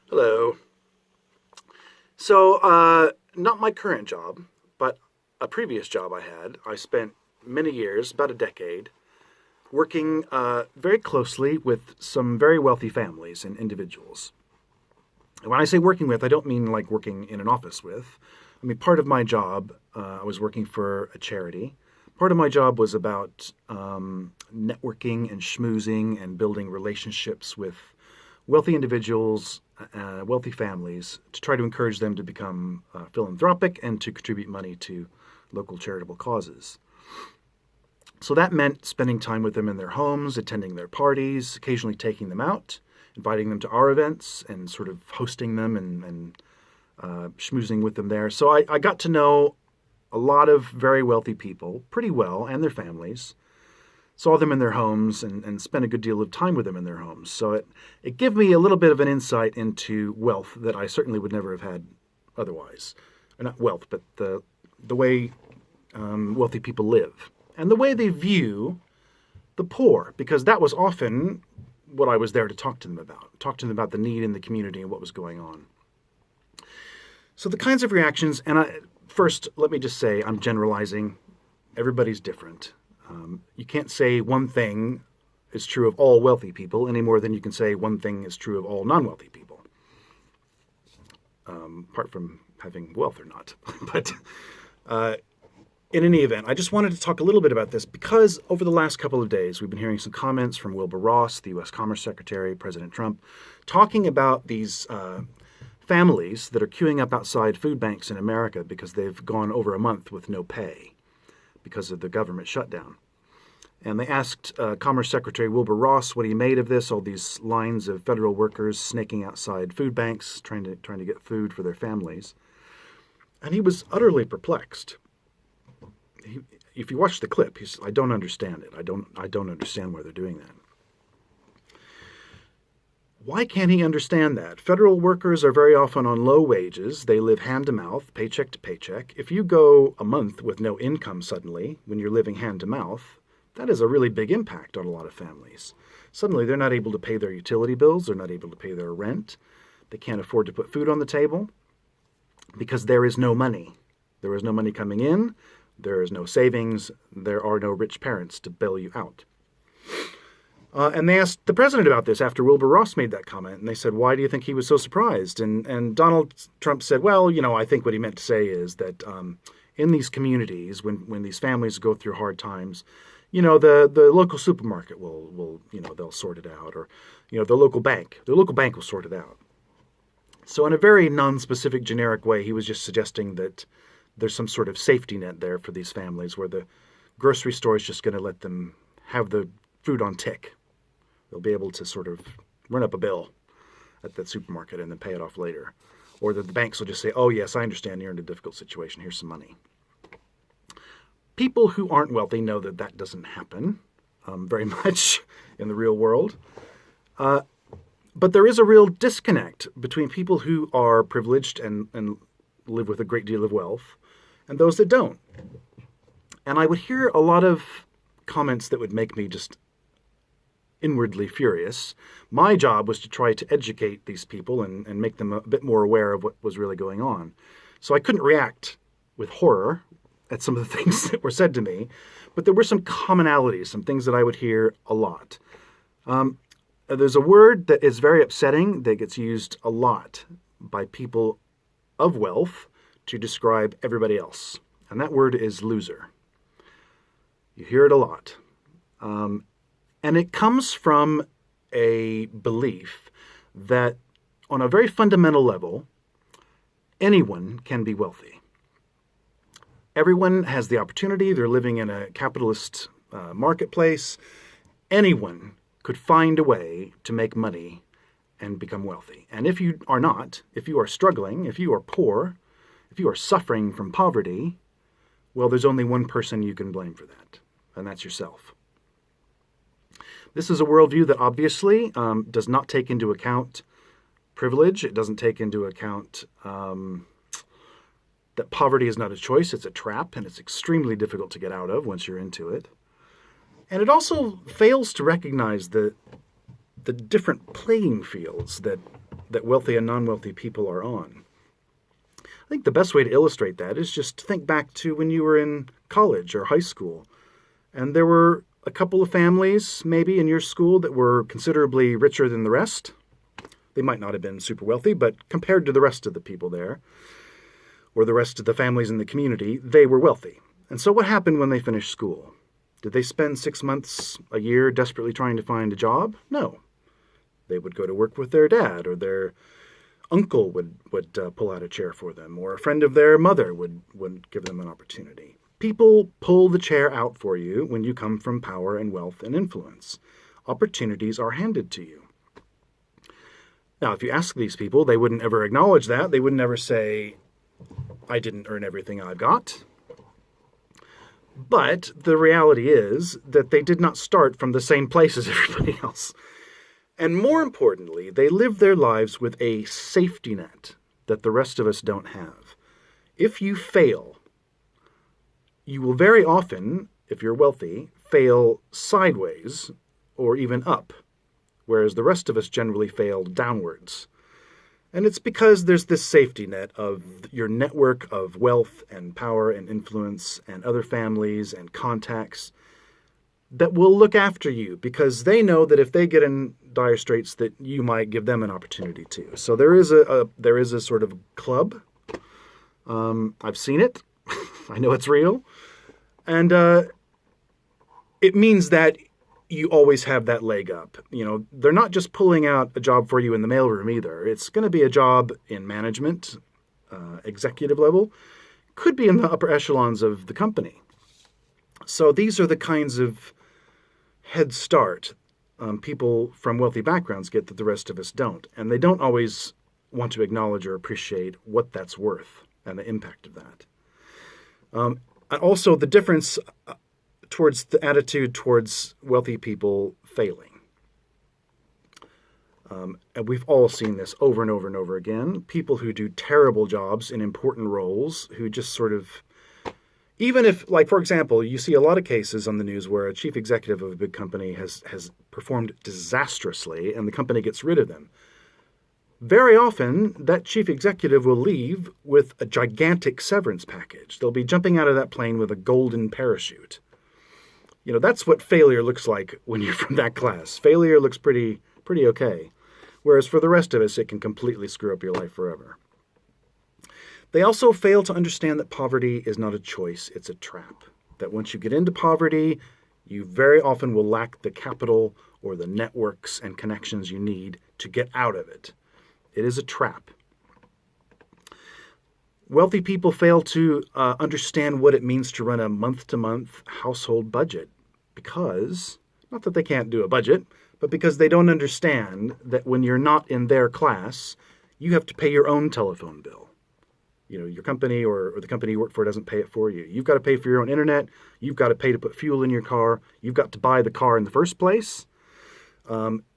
Hello. Not my current job, but a previous job I had. I spent many years, about a decade, working very closely with some very wealthy families and individuals. And when I say working with, I don't mean like working in an office with. I mean, part of my job, I was working for a charity. Part of my job was about networking and schmoozing and building relationships with wealthy individuals, wealthy families, to try to encourage them to become philanthropic and to contribute money to local charitable causes. So that meant spending time with them in their homes, attending their parties, occasionally taking them out, inviting them to our events, and sort of hosting them and schmoozing with them there. So I got to know a lot of very wealthy people pretty well and their families. Saw them in their homes and spent a good deal of time with them in their homes. So it gave me a little bit of an insight into wealth that I certainly would never have had otherwise. Or not wealth, but the way wealthy people live and the way they view the poor, because that was often what I was there to talk to them about the need in the community and what was going on. So the kinds of reactions, first, let me just say, I'm generalizing. Everybody's different. You can't say one thing is true of all wealthy people any more than you can say one thing is true of all non-wealthy people, apart from having wealth or not. But in any event, I just wanted to talk a little bit about this because over the last couple of days, we've been hearing some comments from Wilbur Ross, the U.S. Commerce Secretary, President Trump, talking about these families that are queuing up outside food banks in America because they've gone over a month with no pay because of the government shutdown. And they asked Commerce Secretary Wilbur Ross what he made of this, all these lines of federal workers snaking outside food banks, trying to get food for their families. And he was utterly perplexed. If you watch the clip, I don't understand it. I don't understand why they're doing that. Why can't he understand that? Federal workers are very often on low wages. They live hand to mouth, paycheck to paycheck. If you go a month with no income suddenly, when you're living hand to mouth, that has a really big impact on a lot of families. Suddenly they're not able to pay their utility bills. They're not able to pay their rent. They can't afford to put food on the table because there is no money. There is no money coming in. There is no savings. There are no rich parents to bail you out. And they asked the president about this after Wilbur Ross made that comment. And they said, why do you think he was so surprised? And Donald Trump said, well, I think what he meant to say is that in these communities, when these families go through hard times, the local supermarket will they'll sort it out. Or, the local bank will sort it out. So in a very non-specific, generic way, he was just suggesting that there's some sort of safety net there for these families where the grocery store is just going to let them have the food on tick. They'll be able to sort of run up a bill at that supermarket and then pay it off later. Or that the banks will just say, oh, yes, I understand you're in a difficult situation. Here's some money. People who aren't wealthy know that that doesn't happen very much in the real world. But there is a real disconnect between people who are privileged and live with a great deal of wealth and those that don't. And I would hear a lot of comments that would make me just inwardly furious. My job was to try to educate these people and make them a bit more aware of what was really going on. So I couldn't react with horror at some of the things that were said to me, but there were some commonalities, some things that I would hear a lot. There's a word that is very upsetting that gets used a lot by people of wealth to describe everybody else, and that word is loser. You hear it a lot. And it comes from a belief that on a very fundamental level, anyone can be wealthy. Everyone has the opportunity. They're living in a capitalist marketplace. Anyone could find a way to make money and become wealthy. And if you are not, if you are struggling, if you are poor, if you are suffering from poverty, well, there's only one person you can blame for that, and that's yourself. This is a worldview that obviously does not take into account privilege. It doesn't take into account that poverty is not a choice, it's a trap, and it's extremely difficult to get out of once you're into it. And it also fails to recognize the different playing fields that that wealthy and non-wealthy people are on. I think the best way to illustrate that is just to think back to when you were in college or high school, and there were a couple of families maybe in your school that were considerably richer than the rest. They might not have been super wealthy, but compared to the rest of the people there, or the rest of the families in the community, they were wealthy. And so what happened when they finished school? Did they spend 6 months, a year, desperately trying to find a job? No. They would go to work with their dad, or their uncle would pull out a chair for them, or a friend of their mother would give them an opportunity. People pull the chair out for you when you come from power and wealth and influence. Opportunities are handed to you. Now, if you ask these people, they wouldn't ever acknowledge that. They wouldn't ever say, I didn't earn everything I've got. But the reality is that they did not start from the same place as everybody else. And more importantly, they live their lives with a safety net that the rest of us don't have. If you fail, you will very often, if you're wealthy, fail sideways or even up, whereas the rest of us generally fail downwards. And it's because there's this safety net of your network of wealth and power and influence and other families and contacts that will look after you, because they know that if they get in dire straits that you might give them an opportunity too. So there is a sort of club. I've seen it. I know it's real. And it means that you always have that leg up. You know, they're not just pulling out a job for you in the mailroom either. It's going to be a job in management, executive level. Could be in the upper echelons of the company. So these are the kinds of head start people from wealthy backgrounds get that the rest of us don't. And they don't always want to acknowledge or appreciate what that's worth and the impact of that. And also the difference towards the attitude towards wealthy people failing. And we've all seen this over and over and over again. People who do terrible jobs in important roles, who just sort of, even if, like, for example, you see a lot of cases on the news where a chief executive of a big company has performed disastrously and the company gets rid of them. Very often, that chief executive will leave with a gigantic severance package. They'll be jumping out of that plane with a golden parachute. You know, that's what failure looks like when you're from that class. Failure looks pretty okay. Whereas for the rest of us, it can completely screw up your life forever. They also fail to understand that poverty is not a choice, it's a trap. That once you get into poverty, you very often will lack the capital or the networks and connections you need to get out of it. It is a trap. Wealthy people fail to understand what it means to run a month-to-month household budget because, not that they can't do a budget, but because they don't understand that when you're not in their class, you have to pay your own telephone bill. You know, your company or the company you work for doesn't pay it for you. You've got to pay for your own internet. You've got to pay to put fuel in your car. You've got to buy the car in the first place.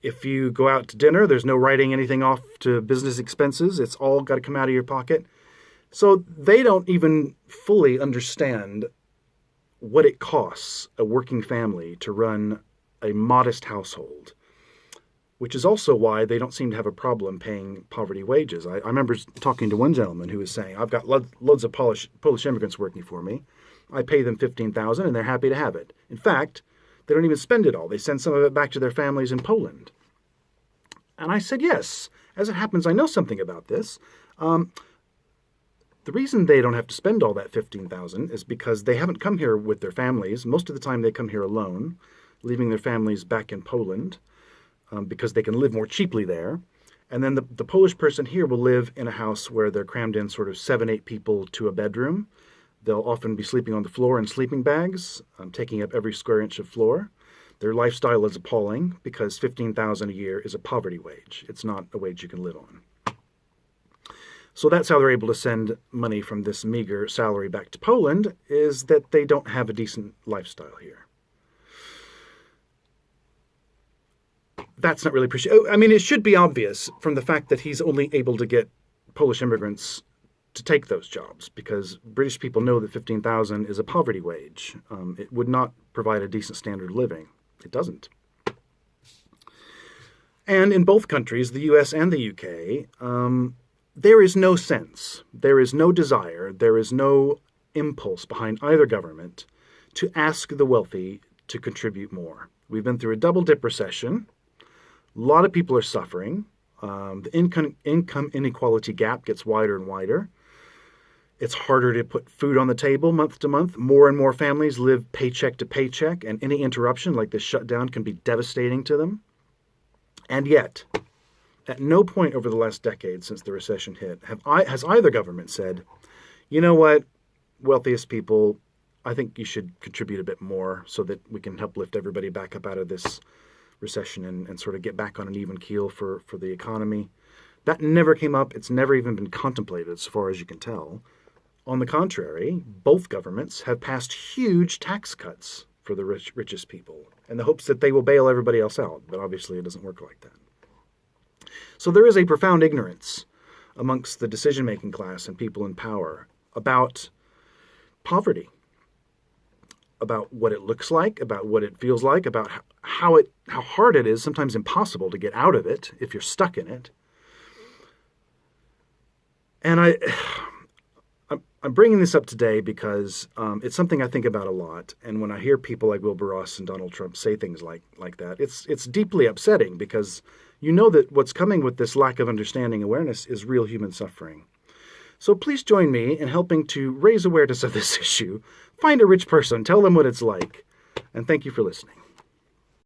If you go out to dinner, there's no writing anything off to business expenses. It's all got to come out of your pocket. So they don't even fully understand what it costs a working family to run a modest household, which is also why they don't seem to have a problem paying poverty wages. I remember talking to one gentleman who was saying, I've got loads of Polish immigrants working for me. I pay them $15,000 and they're happy to have it. In fact, they don't even spend it all. They send some of it back to their families in Poland. And I said, yes, as it happens, I know something about this. The reason they don't have to spend all that $15,000 is because they haven't come here with their families. Most of the time they come here alone, leaving their families back in Poland. Because they can live more cheaply there. And then the Polish person here will live in a house where they're crammed in sort of 7-8 people to a bedroom. They'll often be sleeping on the floor in sleeping bags, taking up every square inch of floor. Their lifestyle is appalling because $15,000 a year is a poverty wage. It's not a wage you can live on. So that's how they're able to send money from this meager salary back to Poland, is that they don't have a decent lifestyle here. That's not really appreciated. I mean, it should be obvious from the fact that he's only able to get Polish immigrants to take those jobs, because British people know that $15,000 is a poverty wage. It would not provide a decent standard of living. It doesn't. And in both countries, the US and the UK, there is no sense, there is no desire, there is no impulse behind either government to ask the wealthy to contribute more. We've been through a double dip recession. A lot of people are suffering. The income inequality gap gets wider and wider. It's harder to put food on the table month to month. More and more families live paycheck to paycheck, and any interruption like this shutdown can be devastating to them. And yet, at no point over the last decade since the recession hit has either government said, you know what, wealthiest people, I think you should contribute a bit more so that we can help lift everybody back up out of this recession and sort of get back on an even keel for the economy. That never came up. It's never even been contemplated as far as you can tell. On the contrary, both governments have passed huge tax cuts for the richest people in the hopes that they will bail everybody else out. But obviously it doesn't work like that. So there is a profound ignorance amongst the decision-making class and people in power about poverty, about what it looks like, about what it feels like, about how hard it is, sometimes impossible to get out of it if you're stuck in it. And I'm bringing this up today because it's something I think about a lot. And when I hear people like Wilbur Ross and Donald Trump say things like that, it's deeply upsetting because you know that what's coming with this lack of understanding awareness is real human suffering. So please join me in helping to raise awareness of this issue. Find a rich person, tell them what it's like, and thank you for listening.